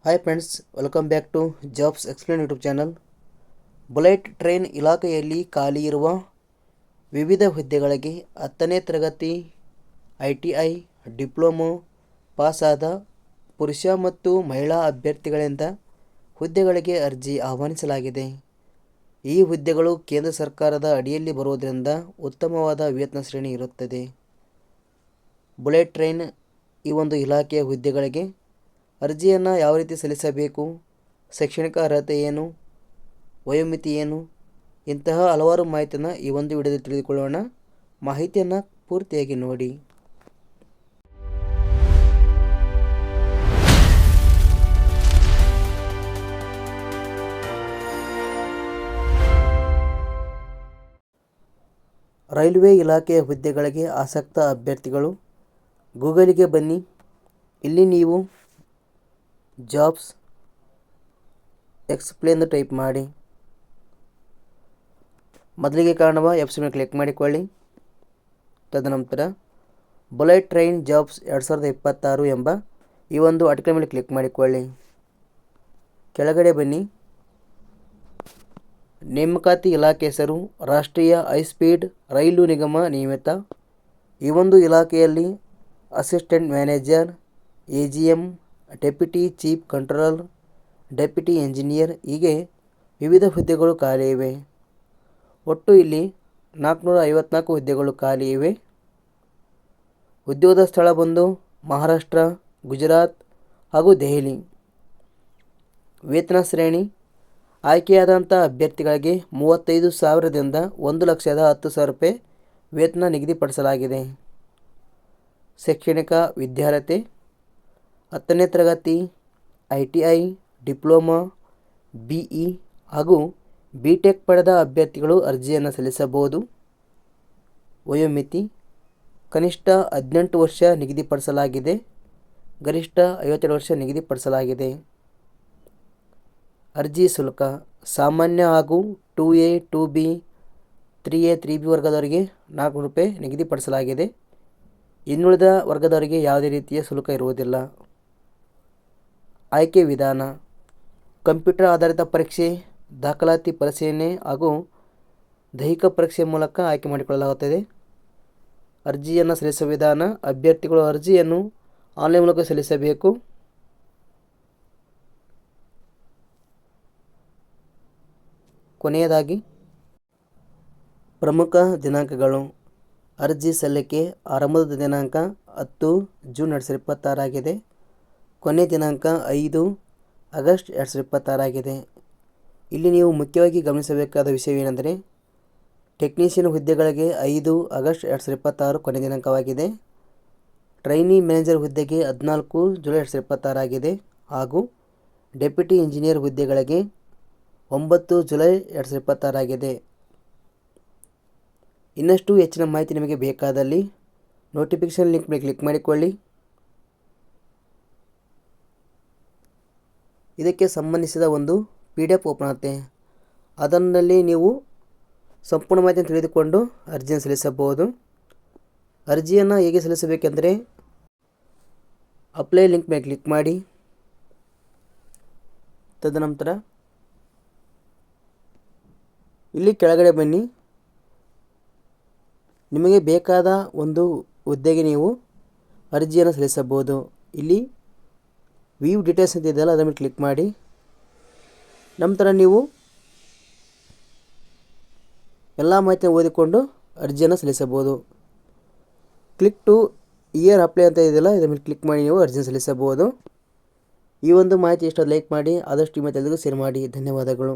Hi friends, welcome back to jobs explain YouTube channel. Bullet train ಇಲಾಖೆಯಲ್ಲಿ ಖಾಲಿ ಇರುವ ವಿವಿಧ ಹುದ್ದೆಗಳಿಗೆ 10ನೇ ತರಗತಿ ITI ಡಿಪ್ಲೊಮೊ ಪಾಸಾದ ಪುರುಷ ಮತ್ತು ಮಹಿಳಾ ಅಭ್ಯರ್ಥಿಗಳಿಂದ ಹುದ್ದೆಗಳಿಗೆ ಅರ್ಜಿ ಆಹ್ವಾನಿಸಲಾಗಿದೆ. ಈ ಹುದ್ದೆಗಳು ಕೇಂದ್ರ ಸರ್ಕಾರದ ಅಡಿಯಲ್ಲಿ ಬರುವುದರಿಂದ ಉತ್ತಮವಾದ ವೇತನ ಶ್ರೇಣಿ ಇರುತ್ತದೆ. ಬುಲೆಟ್ ಟ್ರೈನ್ ಈ ಒಂದು ಇಲಾಖೆಯ ಹುದ್ದೆಗಳಿಗೆ ಅರ್ಜಿಯನ್ನು ಯಾವ ರೀತಿ ಸಲ್ಲಿಸಬೇಕು, ಶೈಕ್ಷಣಿಕ ಅರ್ಹತೆ ಏನು, ವಯೋಮಿತಿ ಏನು, ಇಂತಹ ಹಲವಾರು ಮಾಹಿತಿಯನ್ನು ಈ ಒಂದು ವಿಡಿಯೋದಲ್ಲಿ ತಿಳಿದುಕೊಳ್ಳೋಣ. ಮಾಹಿತಿಯನ್ನು ಪೂರ್ತಿಯಾಗಿ ನೋಡಿ. ರೈಲ್ವೆ ಇಲಾಖೆಯ ಹುದ್ದೆಗಳಿಗೆ ಆಸಕ್ತ ಅಭ್ಯರ್ಥಿಗಳು ಗೂಗಲಿಗೆ ಬನ್ನಿ. ಇಲ್ಲಿ ನೀವು ಜಾಬ್ಸ್ ಎಕ್ಸ್ಪ್ಲೇನ್ ಟೈಪ್ ಮಾಡಿ. ಮೊದಲಿಗೆ ಕಾಣುವ ವೆಬ್ಸೈಟ್ ಮೇಲೆ ಕ್ಲಿಕ್ ಮಾಡಿಕೊಳ್ಳಿ. ತದನಂತರ ಬುಲೆಟ್ ಟ್ರೈನ್ ಜಾಬ್ಸ್ 2026 ಎಂಬ ಈ ಒಂದು ಆರ್ಟಿಕಲ್ ಮೇಲೆ ಕ್ಲಿಕ್ ಮಾಡಿಕೊಳ್ಳಿ. ಕೆಳಗಡೆ ಬನ್ನಿ. ನೇಮಕಾತಿ ಇಲಾಖೆ ಹೆಸರು ರಾಷ್ಟ್ರೀಯ ಹೈಸ್ಪೀಡ್ ರೈಲು ನಿಗಮ ನಿಯಮಿತ. ಈ ಒಂದು ಇಲಾಖೆಯಲ್ಲಿ assistant manager, AGM, deputy chief controller, deputy engineer ಹೀಗೆ ವಿವಿಧ ಹುದ್ದೆಗಳು ಖಾಲಿ ಇವೆ. ಒಟ್ಟು ಇಲ್ಲಿ 454 ಹುದ್ದೆಗಳು ಖಾಲಿ ಇವೆ. ಉದ್ಯೋಗದ ಸ್ಥಳ ಬಂದು ಮಹಾರಾಷ್ಟ್ರ, ಗುಜರಾತ್ ಹಾಗೂ ದೆಹಲಿ. ವೇತನ ಶ್ರೇಣಿ ಆಯ್ಕೆಯಾದಂಥ ಅಭ್ಯರ್ಥಿಗಳಿಗೆ 35,000ದಿಂದ 1,10,000 ರೂಪಾಯಿ ವೇತನ ನಿಗದಿಪಡಿಸಲಾಗಿದೆ. ಶೈಕ್ಷಣಿಕ ವಿದ್ಯಾರ್ಹತೆ 10ನೇ ತರಗತಿ ITI ಡಿಪ್ಲೊಮಾ, BE ಹಾಗೂ BTech ಪಡೆದ ಅಭ್ಯರ್ಥಿಗಳು ಅರ್ಜಿಯನ್ನು ಸಲ್ಲಿಸಬಹುದು. ವಯೋಮಿತಿ ಕನಿಷ್ಠ 18 ವರ್ಷ ನಿಗದಿಪಡಿಸಲಾಗಿದೆ, ಗರಿಷ್ಠ 52 ವರ್ಷ ನಿಗದಿಪಡಿಸಲಾಗಿದೆ. ಅರ್ಜಿ ಶುಲ್ಕ ಸಾಮಾನ್ಯ ಹಾಗೂ 2A, 2B, 3A, 3B ವರ್ಗದವರಿಗೆ 400 ರೂಪಾಯಿ ನಿಗದಿಪಡಿಸಲಾಗಿದೆ. ಇನ್ನುಳಿದ ವರ್ಗದವರಿಗೆ ಯಾವುದೇ ರೀತಿಯ ಶುಲ್ಕ ಇರುವುದಿಲ್ಲ. ಆಯ್ಕೆ ವಿಧಾನ ಕಂಪ್ಯೂಟರ್ ಆಧಾರಿತ ಪರೀಕ್ಷೆ, ದಾಖಲಾತಿ ಪರಿಶೀಲನೆ ಹಾಗೂ ದೈಹಿಕ ಪರೀಕ್ಷೆ ಮೂಲಕ ಆಯ್ಕೆ ಮಾಡಿಕೊಳ್ಳಲಾಗುತ್ತದೆ. ಅರ್ಜಿಯನ್ನು ಸಲ್ಲಿಸುವ ವಿಧಾನ ಅಭ್ಯರ್ಥಿಗಳು ಅರ್ಜಿಯನ್ನು ಆನ್ಲೈನ್ ಮೂಲಕ ಸಲ್ಲಿಸಬೇಕು. ಕೊನೆಯದಾಗಿ ಪ್ರಮುಖ ದಿನಾಂಕಗಳು. ಅರ್ಜಿ ಸಲ್ಲಿಕೆ ಆರಂಭದ ದಿನಾಂಕ 10 ಜೂನ್ 2026 ಆಗಿದೆ. ಕೊನೆಯ ದಿನಾಂಕ 5 ಆಗಸ್ಟ್ 2026 ಆಗಿದೆ. ಇಲ್ಲಿ ನೀವು ಮುಖ್ಯವಾಗಿ ಗಮನಿಸಬೇಕಾದ ವಿಷಯವೇನೆಂದರೆ ಟೆಕ್ನಿಷಿಯನ್ ಹುದ್ದೆಗಳಿಗೆ 5 ಆಗಸ್ಟ್ 2026 ಕೊನೆಯ ದಿನಾಂಕವಾಗಿದೆ. ಟ್ರೈನಿ ಮ್ಯಾನೇಜರ್ ಹುದ್ದೆಗೆ 14 ಜುಲೈ 2026 ಆಗಿದೆ ಹಾಗೂ ಡೆಪ್ಯೂಟಿ ಇಂಜಿನಿಯರ್ ಹುದ್ದೆಗಳಿಗೆ 9 ಜುಲೈ 2026 ಆಗಿದೆ. ಇನ್ನಷ್ಟು ಹೆಚ್ಚಿನ ಮಾಹಿತಿ ನಿಮಗೆ ಬೇಕಾದಲ್ಲಿ ನೋಟಿಫಿಕೇಷನ್ ಲಿಂಕ್ ಮೇಲೆ ಕ್ಲಿಕ್ ಮಾಡಿಕೊಳ್ಳಿ. ಇದಕ್ಕೆ ಸಂಬಂಧಿಸಿದ ಒಂದು PDF ಓಪನ್ ಆಗುತ್ತೆ. ಅದರಲ್ಲಿ ನೀವು ಸಂಪೂರ್ಣ ಮಾಹಿತಿಯನ್ನು ತಿಳಿದುಕೊಂಡು ಅರ್ಜಿಯನ್ನು ಸಲ್ಲಿಸಬಹುದು. ಅರ್ಜಿಯನ್ನು ಹೇಗೆ ಸಲ್ಲಿಸಬೇಕೆಂದರೆ ಅಪ್ಲೈ ಲಿಂಕ್ ಮೇಲೆ ಕ್ಲಿಕ್ ಮಾಡಿ. ತದನಂತರ ಇಲ್ಲಿ ಕೆಳಗಡೆ ಬನ್ನಿ. ನಿಮಗೆ ಬೇಕಾದ ಒಂದು ಹುದ್ದೆಗೆ ನೀವು ಅರ್ಜಿಯನ್ನು ಸಲ್ಲಿಸಬಹುದು. ಇಲ್ಲಿ ವ್ಯೂ ಡೀಟೇಲ್ಸ್ ಅಂತ ಇದೆಯಲ್ಲ ಅದರ ಮೇಲೆ ಕ್ಲಿಕ್ ಮಾಡಿ. ನಂತರ ನೀವು ಎಲ್ಲ ಮಾಹಿತಿಯನ್ನು ಓದಿಕೊಂಡು ಅರ್ಜಿಯನ್ನು ಸಲ್ಲಿಸಬಹುದು. ಕ್ಲಿಕ್ ಟು ಇಯರ್ ಅಪ್ಲೈ ಅಂತ ಇದೆಯಲ್ಲ ಇದರ ಮೇಲೆ ಕ್ಲಿಕ್ ಮಾಡಿ ನೀವು ಅರ್ಜಿಯನ್ನು ಸಲ್ಲಿಸಬಹುದು. ಈ ಒಂದು ಮಾಹಿತಿ ಇಷ್ಟ ಲೈಕ್ ಮಾಡಿ, ಆದಷ್ಟು ಈ ಮಾಹಿತಿ ಎಲ್ಲರಿಗೂ ಶೇರ್ ಮಾಡಿ. ಧನ್ಯವಾದಗಳು.